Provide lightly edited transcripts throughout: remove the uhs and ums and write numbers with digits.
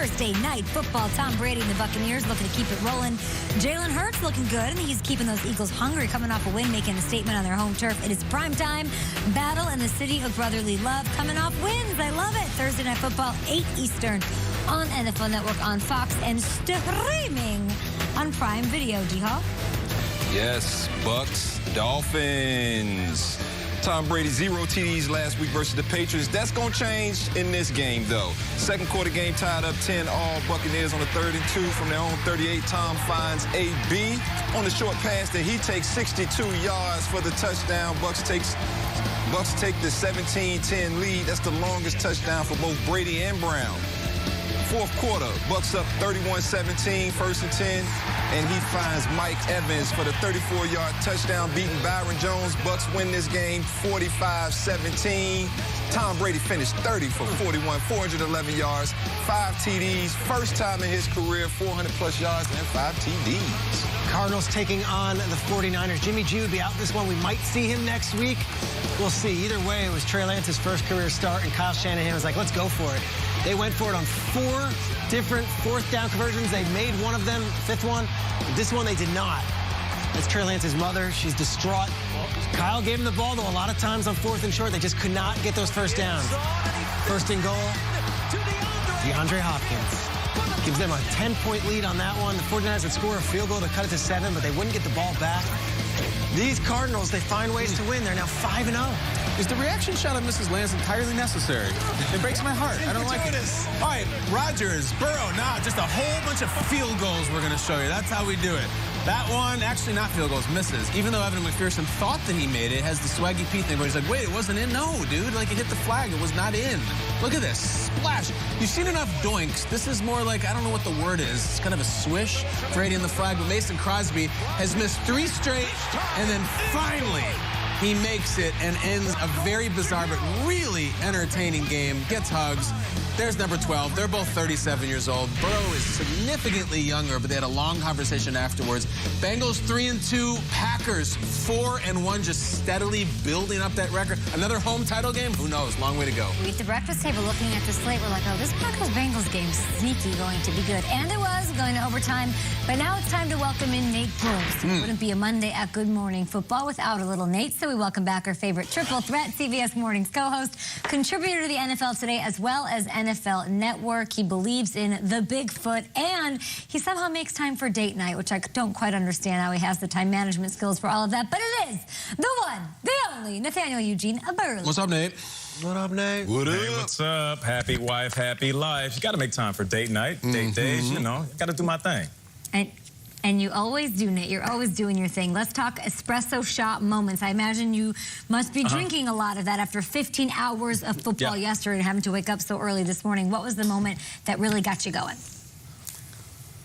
Thursday night football. Tom Brady and the Buccaneers looking to keep it rolling. Jalen Hurts looking good, and he's keeping those Eagles hungry, coming off a win, making a statement on their home turf. It is primetime battle in the city of brotherly love, coming off wins. I love it. Thursday night football, 8 Eastern on NFL Network on Fox and streaming on Prime Video. D-Hall? Yes, Bucks, Dolphins. Tom Brady, 0 TDs last week versus the Patriots. That's going to change in this game, though. Second quarter game tied up 10 all. Buccaneers on the 3rd and 2 from their own 38. Tom finds AB on the short pass that he takes 62 yards for the touchdown. Bucks take the 17-10 lead. That's the longest touchdown for both Brady and Brown. Fourth quarter, Bucks up 31-17, 1st and 10, and he finds Mike Evans for the 34-yard touchdown, beating Byron Jones. Bucks win this game 45-17. Tom Brady finished 30 for 41, 411 yards, 5 TDs, first time in his career, 400-plus yards and 5 TDs. Cardinals taking on the 49ers. Jimmy G would be out this one. We might see him next week. We'll see. Either way, it was Trey Lance's first career start, and Kyle Shanahan was like, let's go for it. They went for it on 4 different 4th down conversions. They made one of them, 5th one. This one they did not. That's Trey Lance's mother. She's distraught. Kyle gave him the ball, though, a lot of times on 4th and short. They just could not get those first downs. First and goal, DeAndre Hopkins. Gives them a 10-point lead on that one. The 49ers would score a field goal to cut it to 7, but they wouldn't get the ball back. These Cardinals, they find ways to win. They're now 5-0. Is the reaction shot of Mrs. Lance entirely necessary? It breaks my heart. I don't like it. All right, Rodgers, Burrow, now just a whole bunch of field goals we're going to show you. That's how we do it. That one, actually not field goals, misses. Even though Evan McPherson thought that he made it, has the swaggy Pete thing where he's like, wait, it wasn't in? No, dude, like it hit the flag. It was not in. Look at this, splash. You've seen enough doinks. This is more like, I don't know what the word is. It's kind of a swish for hitting the flag, but Mason Crosby has missed 3 straight, and then finally, he makes it and ends a very bizarre but really entertaining game. Gets hugs. There's number 12. They're both 37 years old. Burrow is significantly younger, but they had a long conversation afterwards. Bengals 3-2. Packers 4-1, just steadily building up that record. Another home title game? Who knows? Long way to go. We at the breakfast table looking at the slate, we're like, oh, this Packers-Bengals game is sneaky going to be good. And it was going to overtime. But now it's time to welcome in Nate Burleson. It wouldn't be a Monday at Good Morning Football without a little Nate, so we welcome back our favorite triple threat CBS Mornings co-host, contributor to the NFL Today, as well as NFL Network. He believes in the Bigfoot, and he somehow makes time for date night, which I don't quite understand how he has the time management skills for all of that. But it is the one, the only, Nathaniel Eugene Burleson. What's up, Nate? What up, Nate? What up? Hey, what's up? Happy wife, happy life. You got to make time for date night, date days, you know. Got to do my thing. And you always do, Nate. You're always doing your thing. Let's talk espresso shot moments. I imagine you must be drinking a lot of that after 15 hours of football yesterday and having to wake up so early this morning. What was the moment that really got you going?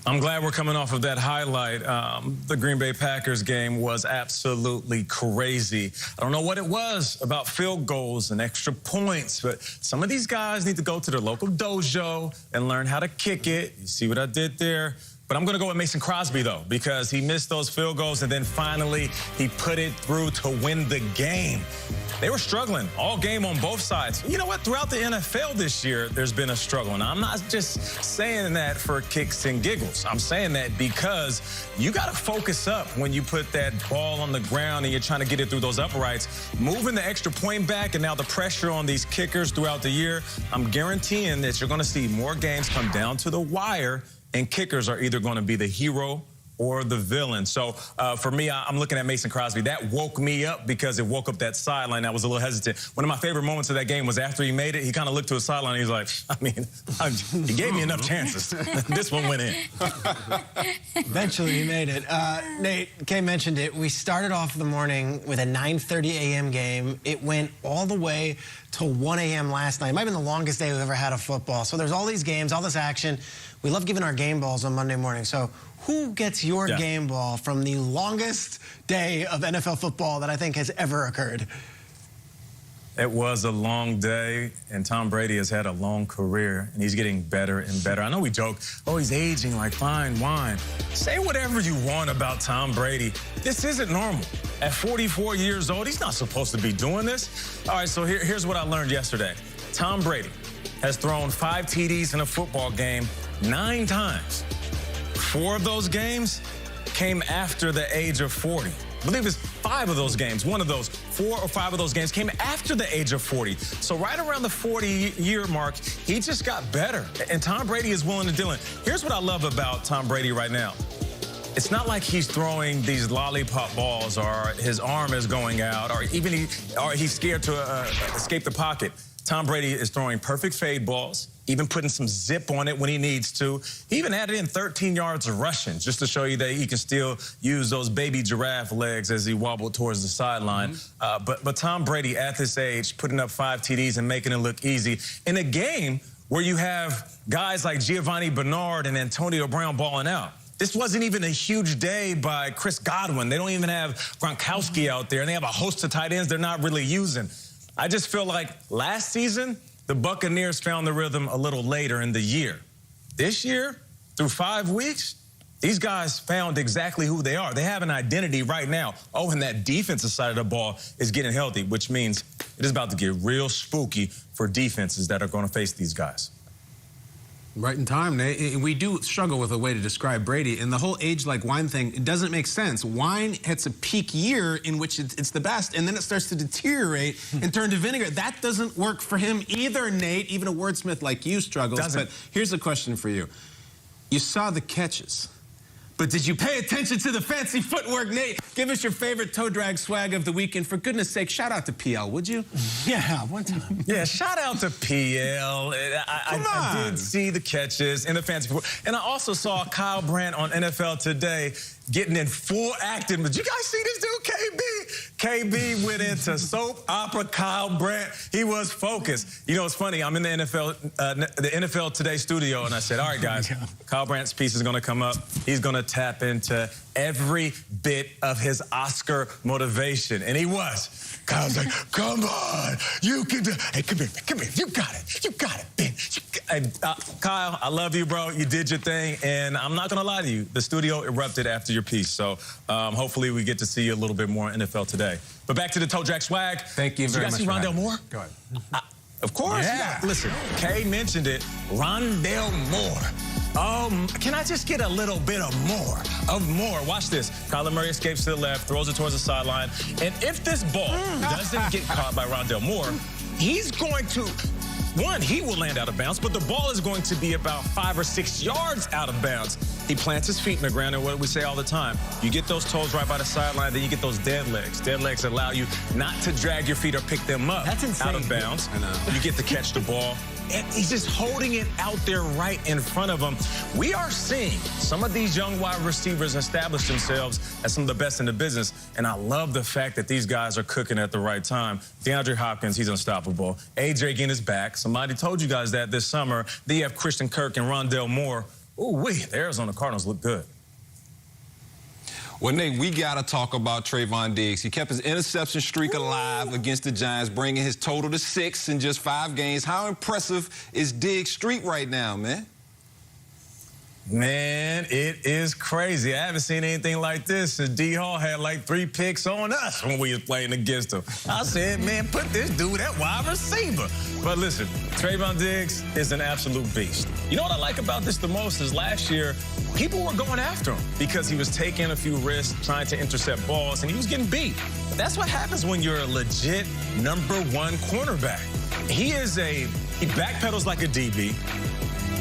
I'm glad we're coming off of that highlight. The Green Bay Packers game was absolutely crazy. I don't know what it was about field goals and extra points, but some of these guys need to go to their local dojo and learn how to kick it. You see what I did there? But I'm going to go with Mason Crosby, though, because he missed those field goals, and then finally he put it through to win the game. They were struggling all game on both sides. You know what? Throughout the NFL this year, there's been a struggle. And I'm not just saying that for kicks and giggles. I'm saying that because you got to focus up when you put that ball on the ground and you're trying to get it through those uprights. Moving the extra point back and now the pressure on these kickers throughout the year, I'm guaranteeing that you're going to see more games come down to the wire, and kickers are either going to be the hero or the villain. So for me, I'm looking at Mason Crosby. That woke me up because it woke up that sideline. I was a little hesitant. One of my favorite moments of that game was after he made it, he kind of looked to his sideline and he's like, he gave me enough chances. This one went in. Eventually he made it. Nate, Kay mentioned it. We started off the morning with a 9:30 a.m. game. It went all the way till 1 a.m. last night. It might have been the longest day we've ever had of football. So there's all these games, all this action. We love giving our game balls on Monday morning. So who gets your game ball from the longest day of NFL football that I think has ever occurred? It was a long day, and Tom Brady has had a long career, and he's getting better and better. I know we joke, oh, he's aging like fine wine. Say whatever you want about Tom Brady. This isn't normal. At 44 years old, he's not supposed to be doing this. All right, so here's what I learned yesterday. Tom Brady has thrown 5 TDs in a football game 9 times. 4 of those games came after the age of 40. I believe it's 5 of those games. One of those, 4 or 5 of those games came after the age of 40. So right around the 40-year mark, he just got better. And Tom Brady is willing to deal in. Here's what I love about Tom Brady right now. It's not like he's throwing these lollipop balls or his arm is going out or even he's scared to escape the pocket. Tom Brady is throwing perfect fade balls, even putting some zip on it when he needs to. He even added in 13 yards of rushing just to show you that he can still use those baby giraffe legs as he wobbled towards the sideline. But Tom Brady at this age, putting up 5 TDs and making it look easy in a game where you have guys like Giovanni Bernard and Antonio Brown balling out. This wasn't even a huge day by Chris Godwin. They don't even have Gronkowski out there, and they have a host of tight ends they're not really using. I just feel like last season, the Buccaneers found the rhythm a little later in the year. This year, through 5 weeks, these guys found exactly who they are. They have an identity right now. Oh, and that defensive side of the ball is getting healthy, which means it is about to get real spooky for defenses that are going to face these guys. Right in time, Nate. We do struggle with a way to describe Brady, and the whole age-like wine thing, it doesn't make sense. Wine hits a peak year in which it's the best, and then it starts to deteriorate and turn to vinegar. That doesn't work for him either, Nate. Even a wordsmith like you struggles. But here's a question for you. You saw the catches, but did you pay attention to the fancy footwork, Nate? Give us your favorite toe drag swag of the weekend. For goodness sake, shout out to PL, would you? Yeah, one time. Yeah, shout out to PL. I did see the catches and the fancy footwork. And I also saw Kyle Brandt on NFL Today getting in full acting. Did you guys see this dude, KB? KB went into soap opera Kyle Brandt. He was focused. You know, it's funny. I'm in the NFL Today studio, and I said, all right, guys, Kyle Brandt's piece is going to come up. He's going to tap into every bit of his Oscar motivation. And he was. Kyle's like, come on, you can do it. Hey, come here, you got it, Ben. Kyle, I love you, bro. You did your thing, and I'm not going to lie to you. The studio erupted after your piece, so hopefully we get to see you a little bit more in NFL Today. But back to the toe jack swag. Thank you very much. You guys see Rondell Moore? Go ahead. Of course. Yeah. Listen, Kay mentioned it. Rondell Moore. Can I just get a little bit of more? Watch this. Kyler Murray escapes to the left, throws it towards the sideline. And if this ball doesn't get caught by Rondell Moore, he's going to, one, he will land out of bounds, but the ball is going to be about 5 or 6 yards out of bounds. He plants his feet in the ground, and what we say all the time, you get those toes right by the sideline, then you get those dead legs. Dead legs allow you not to drag your feet or pick them up out of bounds. I know. You get to catch the ball. And he's just holding it out there right in front of him. We are seeing some of these young wide receivers establish themselves as some of the best in the business, and I love the fact that these guys are cooking at the right time. DeAndre Hopkins, he's unstoppable. A.J. again is back. Somebody told you guys that this summer. Then you have Christian Kirk and Rondell Moore. Ooh-wee, the Arizona Cardinals look good. Well, Nate, we got to talk about Trayvon Diggs. He kept his interception streak alive against the Giants, bringing his total to 6 in just 5 games. How impressive is Diggs' streak right now, man? Man, it is crazy. I haven't seen anything like this since D. Hall had like 3 picks on us when we were playing against him. I said, man, put this dude at wide receiver. But listen, Trayvon Diggs is an absolute beast. You know what I like about this the most is last year, people were going after him because he was taking a few risks, trying to intercept balls, and he was getting beat. But that's what happens when you're a legit #1 cornerback. He backpedals like a DB.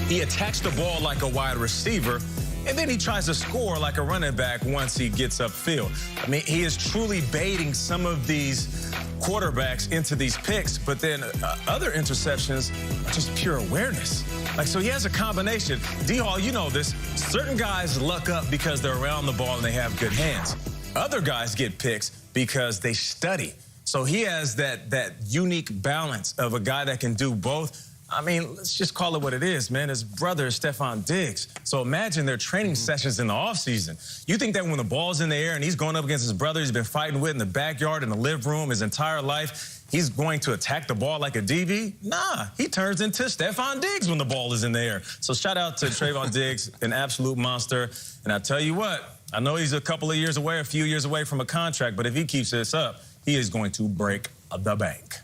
He attacks the ball like a wide receiver, and then he tries to score like a running back once he gets upfield. I mean, he is truly baiting some of these quarterbacks into these picks, but then other interceptions are just pure awareness. Like, so he has a combination. D-Hall, you know this. Certain guys luck up because they're around the ball and they have good hands. Other guys get picks because they study. So he has that unique balance of a guy that can do both. I mean, let's just call it what it is, man. His brother is Stephon Diggs. So imagine their training sessions in the offseason. You think that when the ball's in the air and he's going up against his brother he's been fighting with in the backyard, in the living room, his entire life, he's going to attack the ball like a DB? Nah, he turns into Stephon Diggs when the ball is in the air. So shout out to Trayvon Diggs, an absolute monster. And I tell you what, I know he's a few years away from a contract, but if he keeps this up, he is going to break the bank.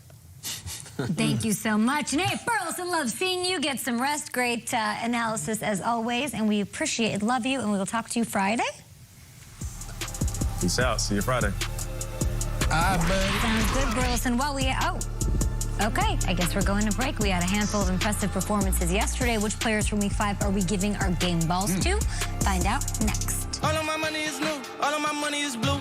Thank you so much. Nate Burleson, love seeing you. Get some rest. Great analysis as always, and we appreciate it. Love you, and we will talk to you Friday. Peace out. See you Friday. Sounds good, Burleson. Okay, I guess we're going to break. We had a handful of impressive performances yesterday. Which players from Week 5 are we giving our game balls to? Find out next. All of my money is new. All of my money is blue.